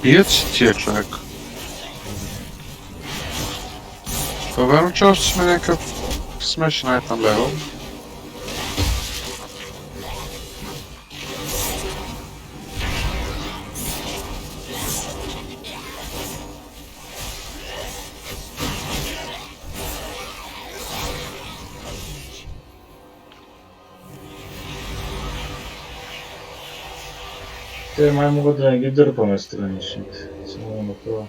бият си тия човек. Верно, че още сме някакъв смешен айтъм левел. Те май могат да не ги дърпаме страничните. Само на това.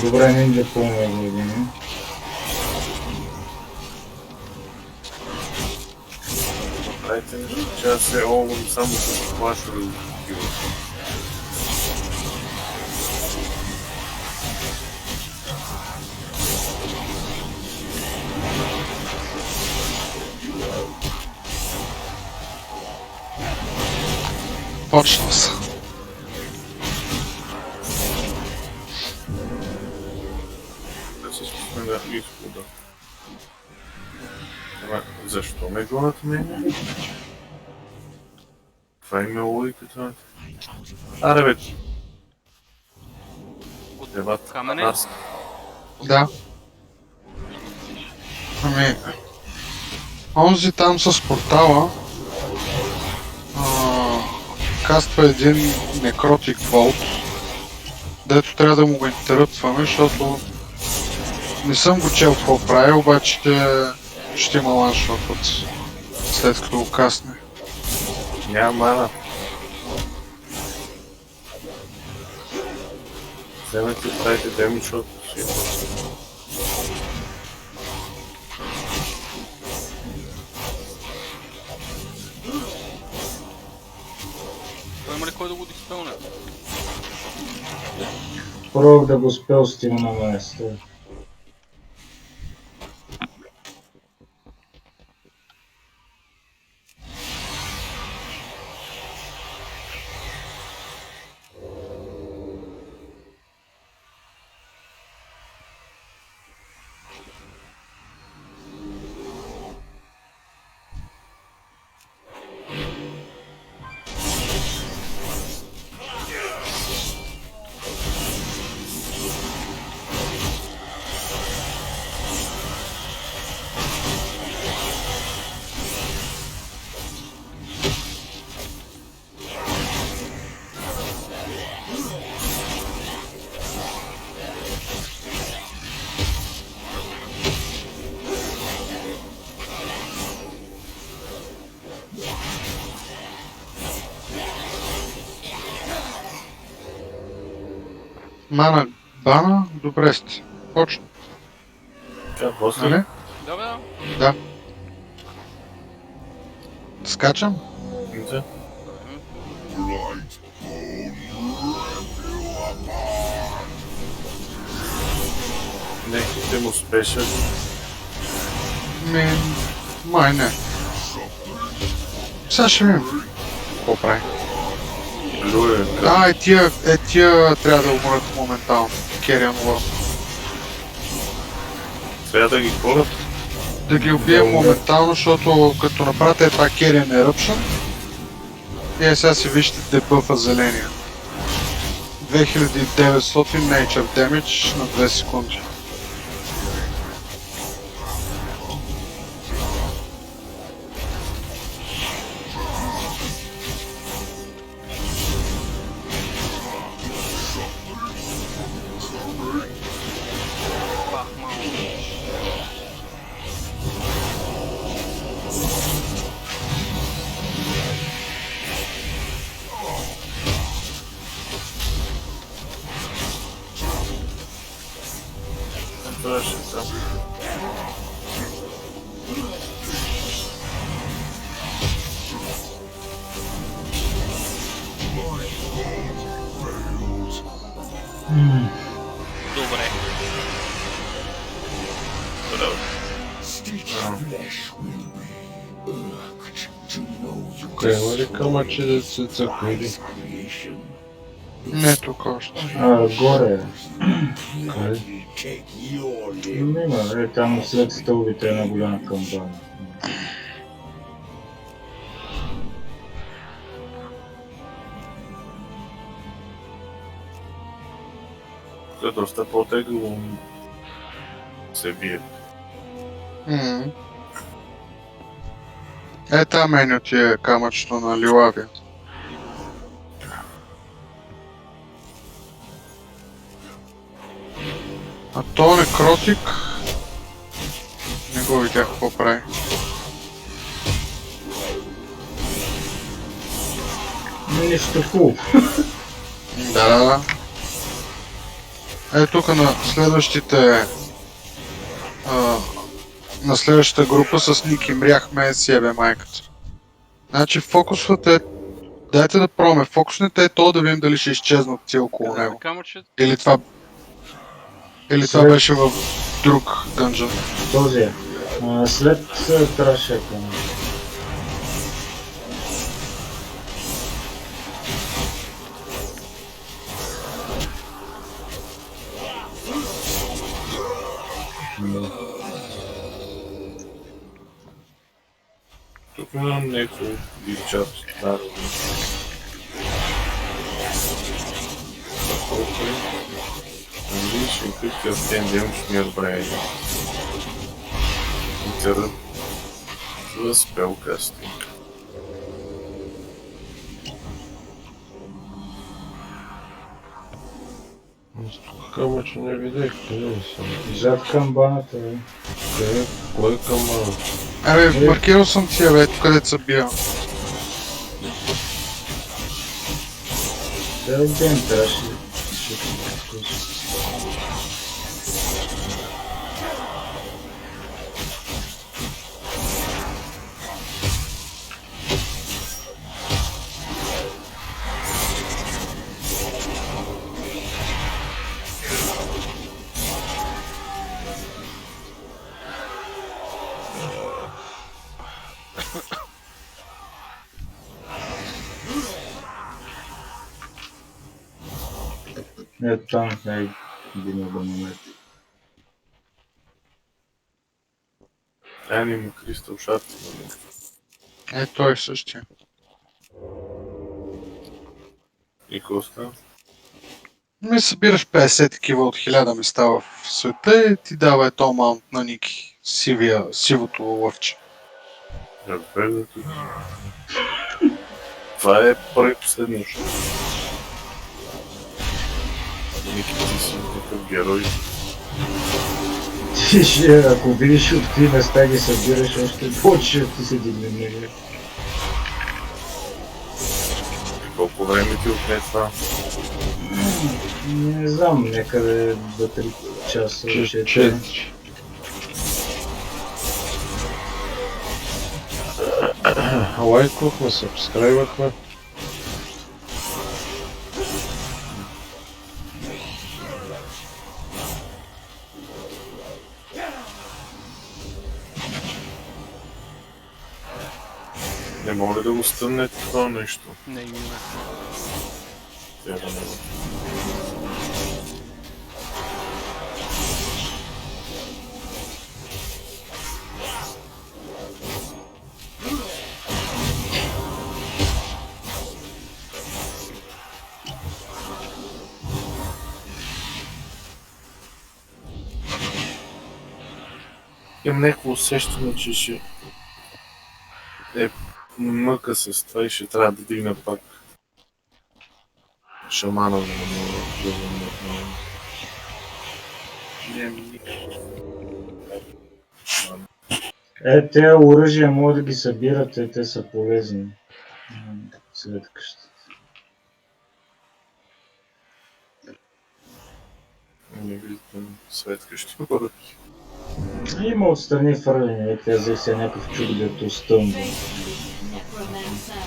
Добре, нинджа пълна години. Дайте нещо, че аз се олвам само с плашове и такива. Почна се. Да всички сме на изхода. Ама, защо ме гонят мен? Това има логиката. Аре бе. Дебат. Камене? Аз. Да. Ами... Онзи там с портала... каства един некротик волт, дето трябва да му го интеръптваме, защото не съм го чел какво прави, обаче ще има ланшот след като го касне. Няма мана. Вземете правите демидж, защото си. Той има ли кой да го диспелне? Пробвах да го спелстим на место. Мана бана, добре сте. Почна, Ча, после? нали? Да, бе, да. Да. Скачам? Да. Не, ще му спешат. Май не. Сега ще видим. Какво прави? Люе. Тия трябва да умрат моментално. Кериан Лорд. Трябва да ги хорат. Да ги убием моментално, защото като направите това Кериан Eruption, и сега си вижте дебъфа зеления. 2900 Nature Damage на 2 секунди. стоеше там. Добре. Тук има ли камъче да се цъквили? Не тук още. Горе. Къде? Има, там след стълбите е на голяма камбана. Това е доста по-тегло се бие. М. Е, там меню ти е камъчето на Лилавия. А то некротик... Не го видях какво прави. Нищо хубаво. Да. Е, тук на следващите... на следващата група с Ники мряхме си ебе майката. Значи фокусвате... Дайте да пробваме. Фокуснете то да видим дали ще изчезнат ти около Къде е него. камъчето? Или това... Или това След- беше в друг дънжън. Този е. След трашека. Тук имам някакво дивчат. Да. Unleashing 50 of 10 damage nearby. Enter the spellcasting. Аз тук камъче не видях. Къде са? Зад камбаната е. Къде? Кой е камъна? Абе, маркирал съм тия бе, тук където са бия. Цял ден трябваше. Ето там е един абонамент. Anima Crystal Shard. Е, той е същия. И какво става? Ми събираш 50 такива от 1000 места в света и ти дава ето маунт на Ники. Сивото лъвче. Добре, тук. Това е първи последно. Ники, ти си такъв герой. Ти ще, ако видиш от какви места ги събираш, още повече ти се дигне него. Колко време ти отне това? Не знам, някъде до 3 часа. Че- 4. Лайквахме, сабскрайбвахме. Не мога да го стъмне това нещо. Не има. Тя да не го. Имам някакво усещане, че ще е мъка с това и ще трябва да дигна пак шамана да мога да Те оръжия могат да ги събирате, те са полезни. След къщата. не виждам светкащи оръжия. Има отстрани фърлени, тя взех се някакъв чук, дето стъмва. Necromancer.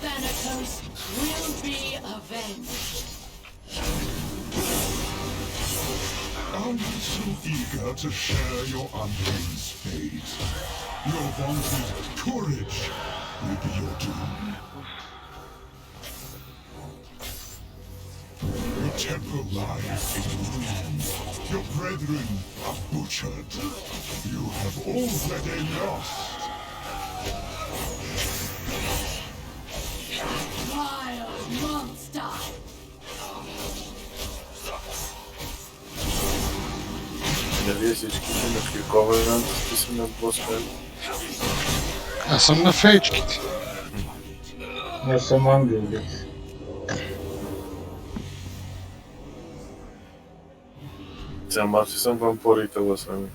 Thanatos will be avenged. Are you so eager to share your unknown's fate? Your vaunted courage will be your doom. Your temple lies in ruins. Your brethren are butchered. You have already lost. Wild monster. Нали всичките на кликова ти са на блъскали. Аз съм на фейчките. Аз съм ангел, бит. Сам аз си съм вампорите лъсами.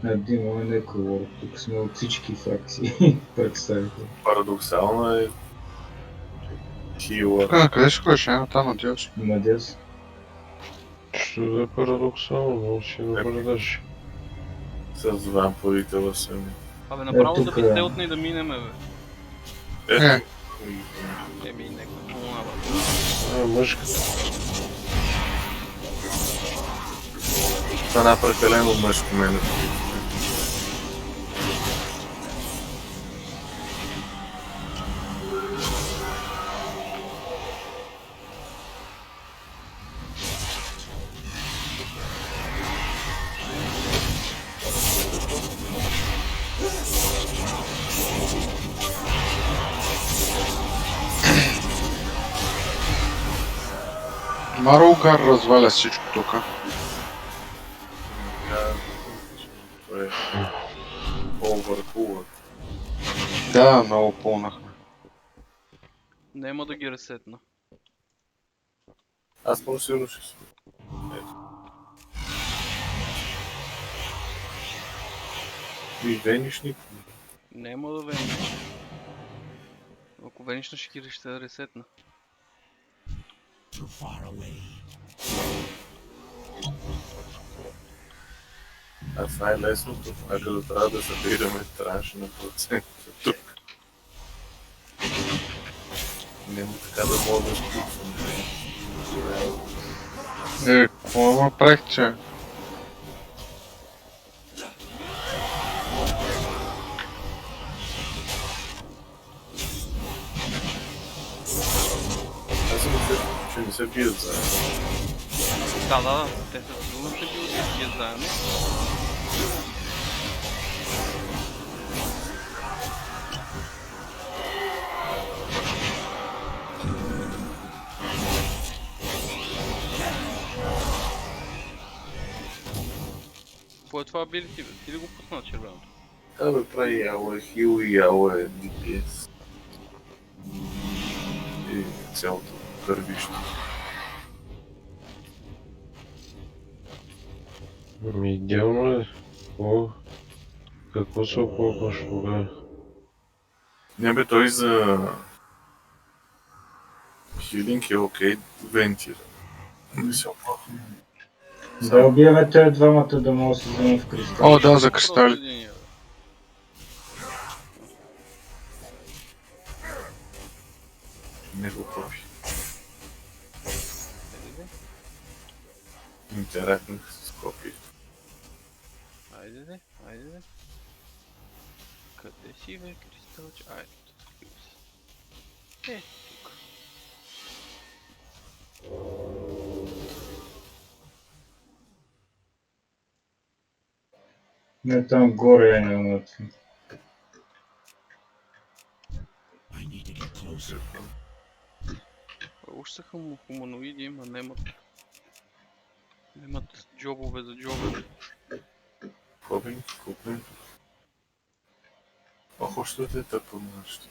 Надимаме неколор, тук сме от всички фракции представители. Парадоксално е хила. Къде ще ходиш? Там надяваш. Надявам. Що да е парадоксално, много си наблюдаш. С вампорите лъсами. Абе, направо да тук би е. стелтни да минеме, бе. Ето. Еми, нека помага. Мъжка. Това е прекалено мъжко мене. Марулгар разваля всичко тук. Това е по-върхуват. Да, много пълнахме. Няма да ги ресетна. Аз много сигурно ще си. И венишник. Няма да вениш. Ако вениш на Шикири ще да ресетна. Too far away. А това е лесното. А като трябва да събираме транш на процент тук. Няма така да мога да спитвам. Какво направих, че? Аз съм мисля, че не се бият заедно. Да. Те са сигурно ще ги отидят заедно. Какво е това ability, бе? Ти ли го пусна червеното? Абе, прави яла хил и яла е DPS. И цялото дървище. Идеално е. Какво се оплакваш тогава? Не бе, той за хилинг е окей, вентира. Не се оплаква. Да убиваме тези двамата да мога да се вземем в кристал. О, да, за кристали. Просто единия, бе. Не го копи. Айде, бе. Интерактних с копи. Айде. Къде си, бе, кристалче? Айде, тук си. Тук. Не, там горе е някакви. I need to get closer. Уж са хуманоиди, ма немат джобове за джобове. Купим. Ох, още те е тъпо нещо.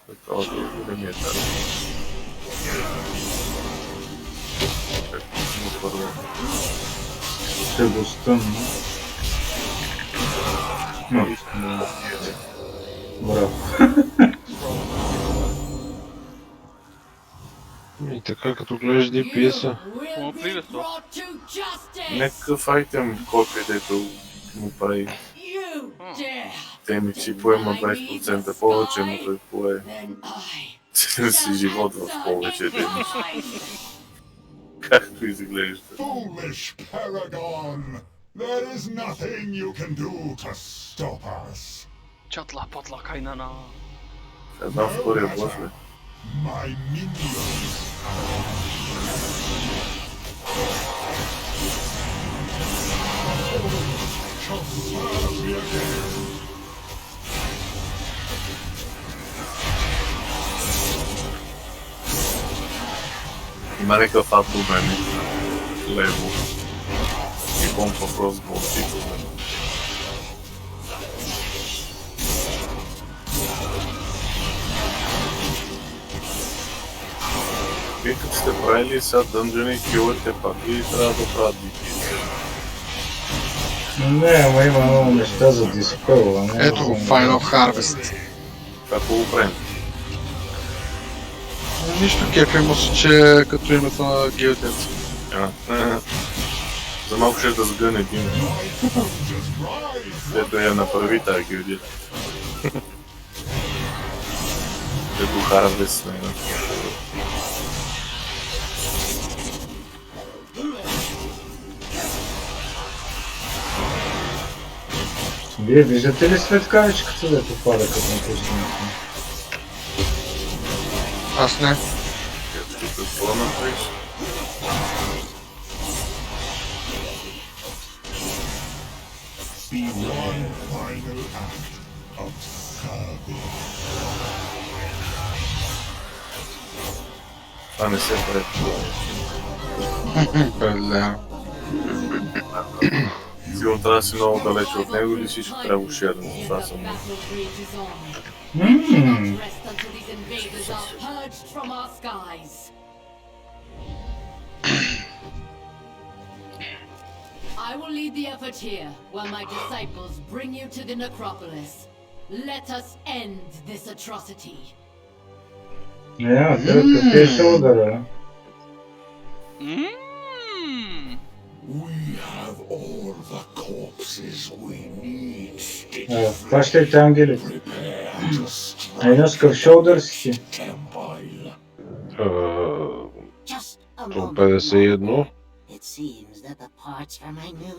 Такова да ми е там. Както първо. Ще го стъмна. Браво. И така, като гледаш DPS-а, You will Well, be previous brought to justice. Някакъв айтем, който дето му прави You dare. темици, поема 20% повече, но той пое Then I си живот в повече ден. life. Както изглежда. Foolish Paragon! There is nothing you can do to stop us. Чатла, потла, кайнана. Една втория после. My minions shall serve me again. Има някакъв аддомен лево. И помпа просто болтито. Вие като сте правили сега дънжени и килите пак и трябва да правят DPS. Не, ама има много неща за диспелване. Ето го, Final Harvest. Какво го правим? Нищо кефи му се, че като името на гилдията. За малко ще да сгъне един. Дето я направи тази гилдия. Дето Harvest, не. Вие виждате ли светкавичката да попада като напуснете? Аз не. Ето какво направиш? Be one final act of service. Това не се прави. Бля. Сигурно трябва да си много далече от него или всичко трябва да шерно. Това съм. Ммм, Rest until these invaders are purged from our skies. I will lead the effort here, while my disciples bring you to the necropolis. Let us end this atrocity. няма, какъв е шоудъра? Ммм. We have all the corpses we need. Фащайте ангелите. Prepare to strike Едно с къв шоудър си ти. Temple. Just a То moment. 51. It seems that the parts for my new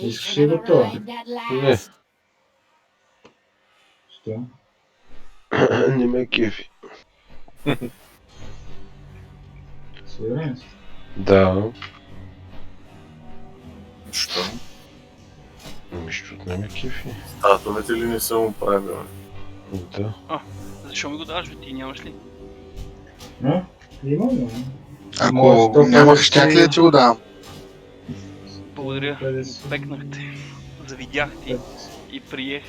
Искаш creation ли have го това? arrived at Не, last. Що? не ме кефи. Сигурен си? Да, Що? защото не ме кефи. Статовете ли не са му правили? Да. Защо ми го даваш, бе? Ти нямаш ли? А? Имам. Ако нямах, щях ли да ти го давам? Благодаря. Пекнахте. Завидяхте и приех.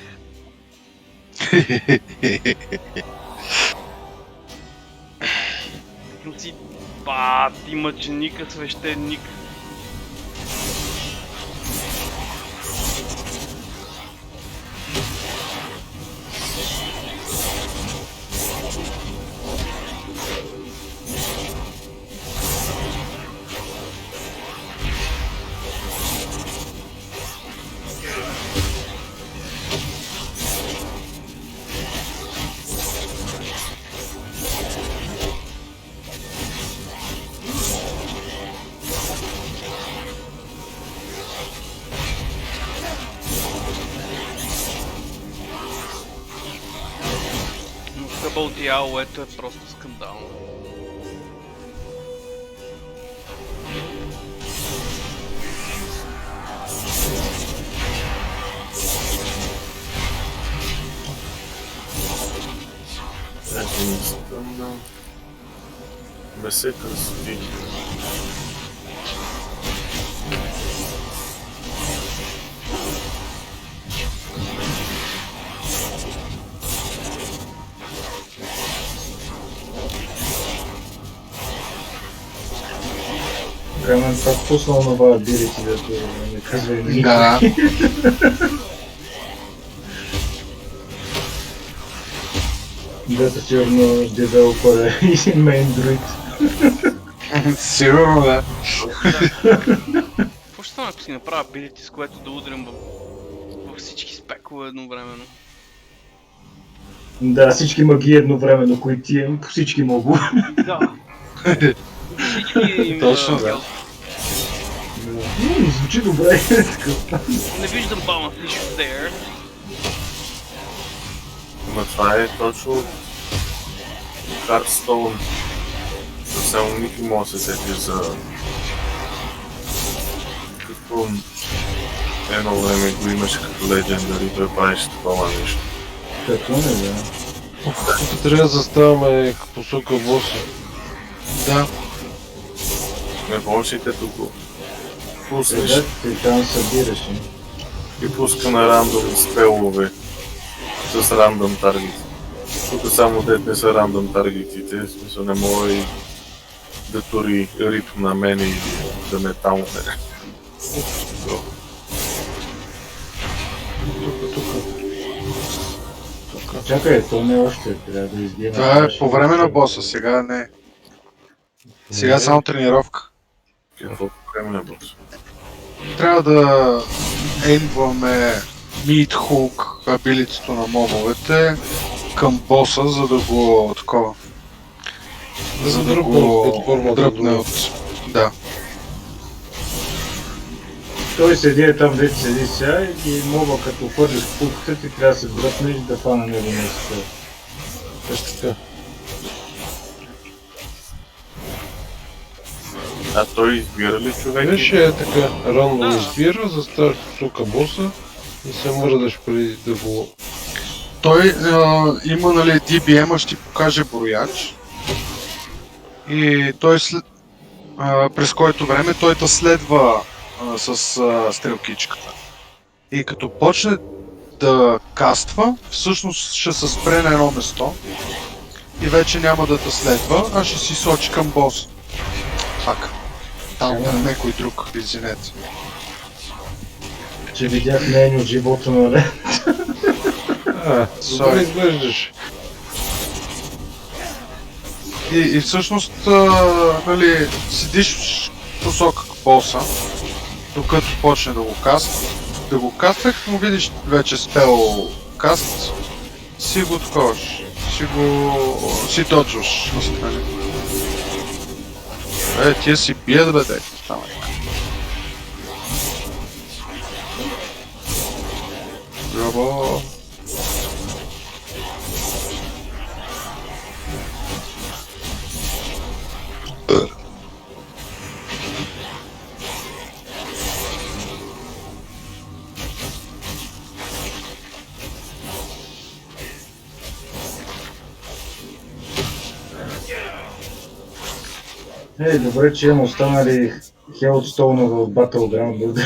Но си бати мъченика, свещеник. Но Къбъл дяволето е просто скандално. Ето не искам да... Ме се красоти. Време пак пуснал на това бирите, дето не казва и никой. Да. Дето сигурно девелопър и мейн друид. Сигурно да. Какво ще стане, ако си направя билети, с което да удрям във всички спекове едновременно? Да, всички магии едновременно, които ти имам, по всички мога. Да. Всички им Точно, да. Звучи добре. Не виждам баланс нищо there. Но това е точно Hearthstone. Само никой може да се сети за... Какво едно време го имаше като Legendary, и той правеше такова нещо. Като не, да. Тук трябва да заставаме посока боса. Да. Не можете тук. Пуснеш Сега ти там събираш. и пуска на рандом спелове с рандом таргет. Тук само дет не са рандом таргетите, в смисъл не може да тури ритм на мене или да ме тамне. Чакай, то не още трябва да избием. Това е по време на боса, сега не. Сега е само тренировка. Какво по време на бос? Трябва да еймваме Meat Hook абилитито на мобовете към боса, за да го такова. За да го дръпне от... Да. Той седи там, дето седи сега и моба като ходиш в пуката, ти трябва да се дръпнеш да фана него нещо. Точно така. А той избира ли човек? Беше е така, рандом избира, заставаш посока боса и се мърдаш преди да го... Той има, нали, DBM-а, ще ти покаже брояч. И той през който време той те следва с стрелкичката. И като почне да каства, всъщност ще се спре на едно место и вече няма да те следва, а ще си сочи към бос. Фак. Там на някой друг, извинете. Че видях нейно живото, нали? Добре Sorry. изглеждаш. И всъщност, нали, седиш в посока к боса, докато почне да го каства. Да го каствах, му видиш вече спел каст, си го таковаш, си доджваш настрани. Тия си бият, бе, дай. Там е. Браво. Добре, че имам останали Хелдстоунове от Battleground.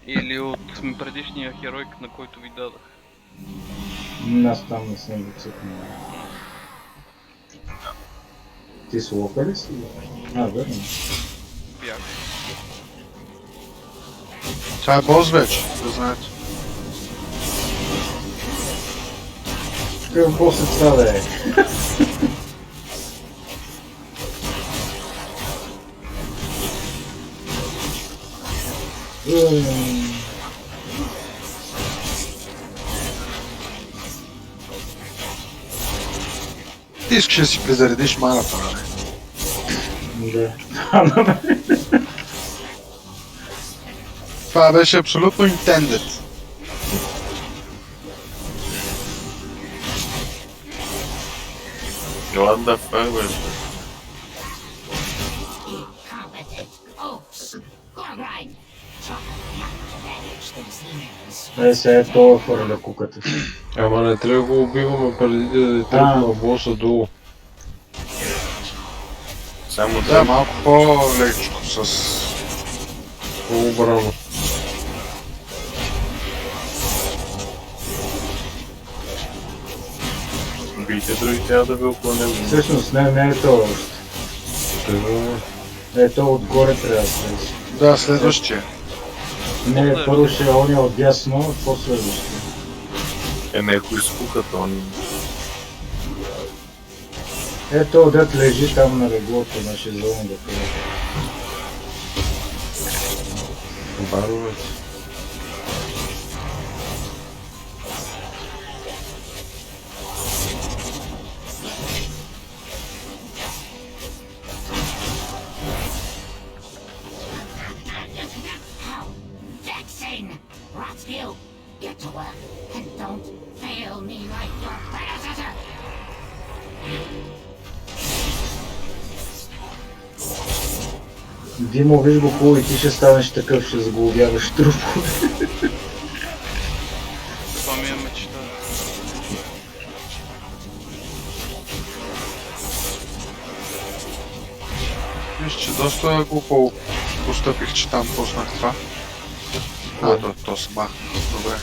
Или от предишния херой, на който ви дадах. Аз там не съм го цъкнал. Ти с лока ли си? Верно. Бях. Това е бос вече, да знаете. Какъв бос е това, бе? Ти искаш да си презаредиш маната, нали? Да. Това беше абсолютно intended. What the fuck, бе? Сега е това хвърля куката. Ама не трябва да го убиваме преди да тръгна боса долу. Само Да, малко по-лекичко с... По-обрано. бийте други, трябва да ви около него. Всъщност не е това още. Трябва... То отгоре трябва да слезе. Да, следващия. Не, първо ще е оня отдясно, а после следващия. Някой изпука, то ни... Ето, дет лежи там на леглото на шезлонга. Баровете. Vexing! Rotsville, get to work and don't fail me like your predecessor! Димо, виж го хубаво и ти ще станеш такъв, ще заглобяваш трупове. Това ми е мечта. Виж, че доста глупо постъпих, че там пуснах това. То се махна. Добре.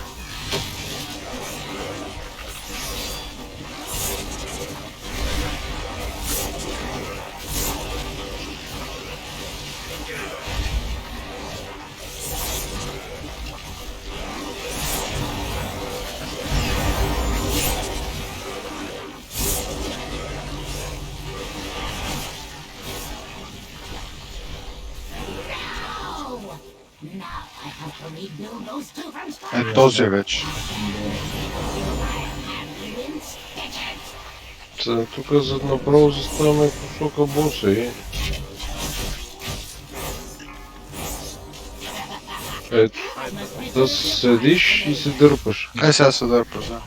Now I have to rebuild those two from scratch. Този е вече. Сега тук направо заставаме посока боса и... Да седиш и се дърпаш. Сега се дърпаш, да.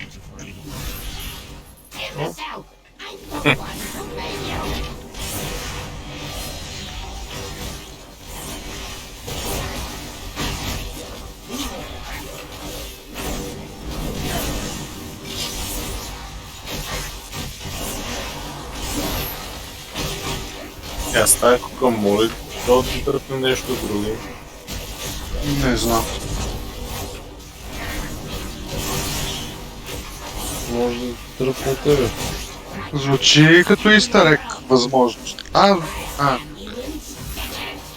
Аз тая кука моли да отдърпне нещо друго. Не знам. Може да дръпне тебе. Звучи като истерек възможност.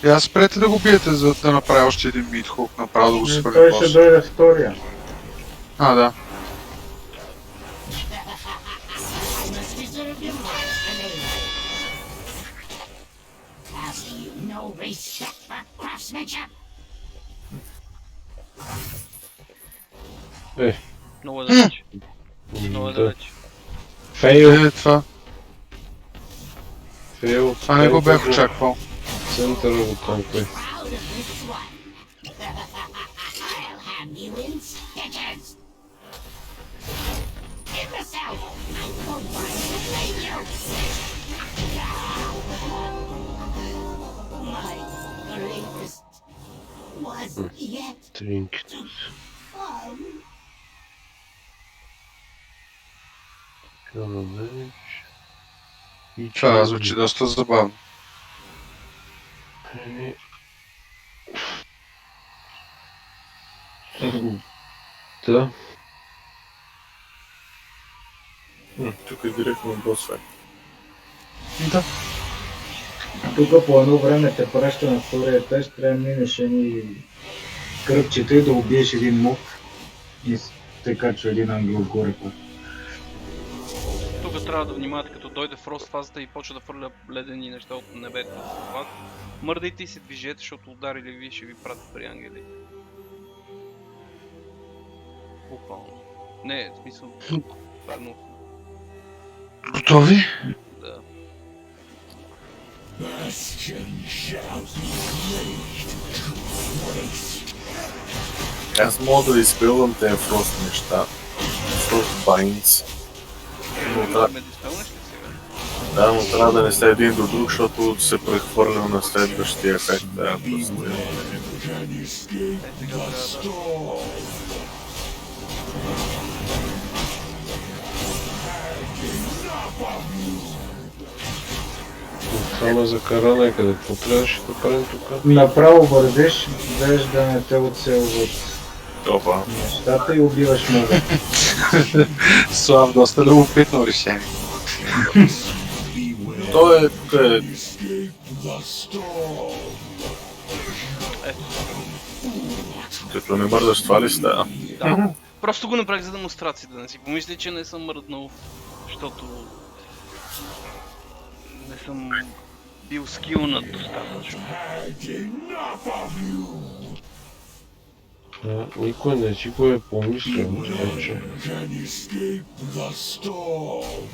И аз спрете да го биете, за да направя още един мидхук, направо да го свали Той ще дойде втория. Да. No respect for craftsmanship. Много е далеч. Много е Да. далеч. Фейл. Това. Фейл. Това не го бях очаквал. Центъра го танкой. Proud of this one. I'll have you in stitches. Imbecile! I'm going to save you. My greatest was yet Тринкет. to come. Далеч. И Това звучи доста забавно. Да. Тук е директно бос файт. Да. Тук по едно време те праща на втория етаж, трябва да минеш едни кръпчета и да убиеш един моб и те качва един ангел горе по. Тук трябва да внимавате, като дойде фрост фазата и почва да фърля ледени неща от небето. Мърдайте и се движете, защото ударили ви ще ви пратят при ангели. Буквално. Не, в смисъл... Верно. Готови? Да. Аз мога да изпълвам тези фрост неща. Фрост байнц. Ме диспелнеш ли сега? Да, но трябва да не сте един до друг, защото се прехвърля на следващия ефект. Да, просто Сега трябва да... Само за кара някъде. Какво трябваше да правим тук? Направо вървиш, без да не те оцелват това. нещата и убиваш моба. Слав, доста любопитно решение. То е тук е... Като не мърдаш това ли става? Да. Просто го направих за демонстрация, да не си помисли, че не съм мръднал, защото... Не съм бил скилнат достатъчно. Никой не си го е помислил, вече. Can escape the storm.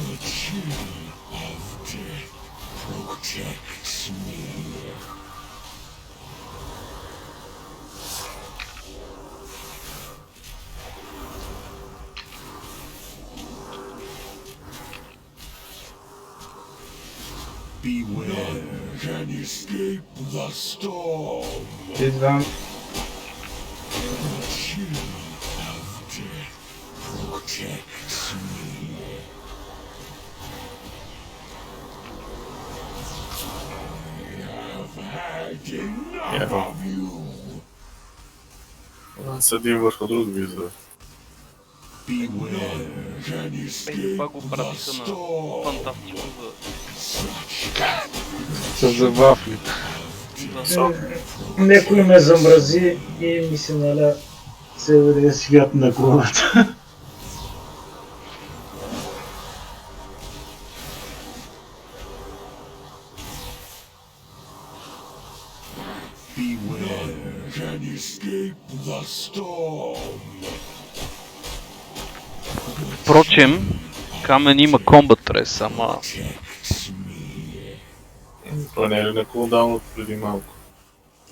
The chill of death protects me. Beware, can escape the storm. Идвам. The chill of death protects me. I have had enough of you. Седим върху друг визор. Beware, can escape Това го the пратиха на storm. фантастико С забавли. Някой ме замрази и ми се наля целия свят на главата. Beware, can escape the storm. Впрочем, Камен има комбат рес, ама Това не е ли на кулдаун от преди малко?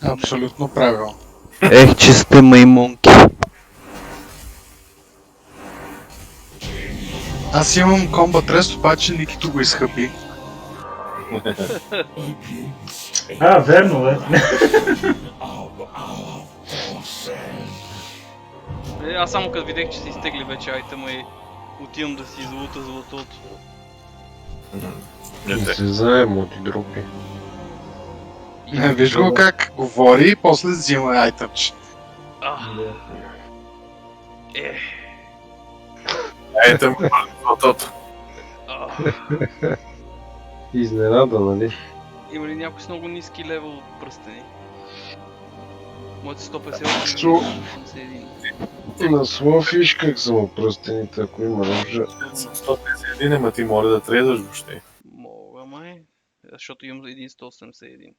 Абсолютно правилно. ех, че сте маймунки. Аз имам комбат рест, обаче Никито го изхъби. Верно бе. Аз само като видех, че си изтегли вече айтема и отивам да си излута златото. Не те. Се заемо от дропи. Виж го как говори и после взима айтъмче. Айте му златото. Изненада, нали? Има ли някой с много ниски левел пръстени? Моите 150 81. На своя фиш как са му пръстените, ако има нужда. 151, ама ти моля да трезаш въобще. Мога май, защото имам един 181.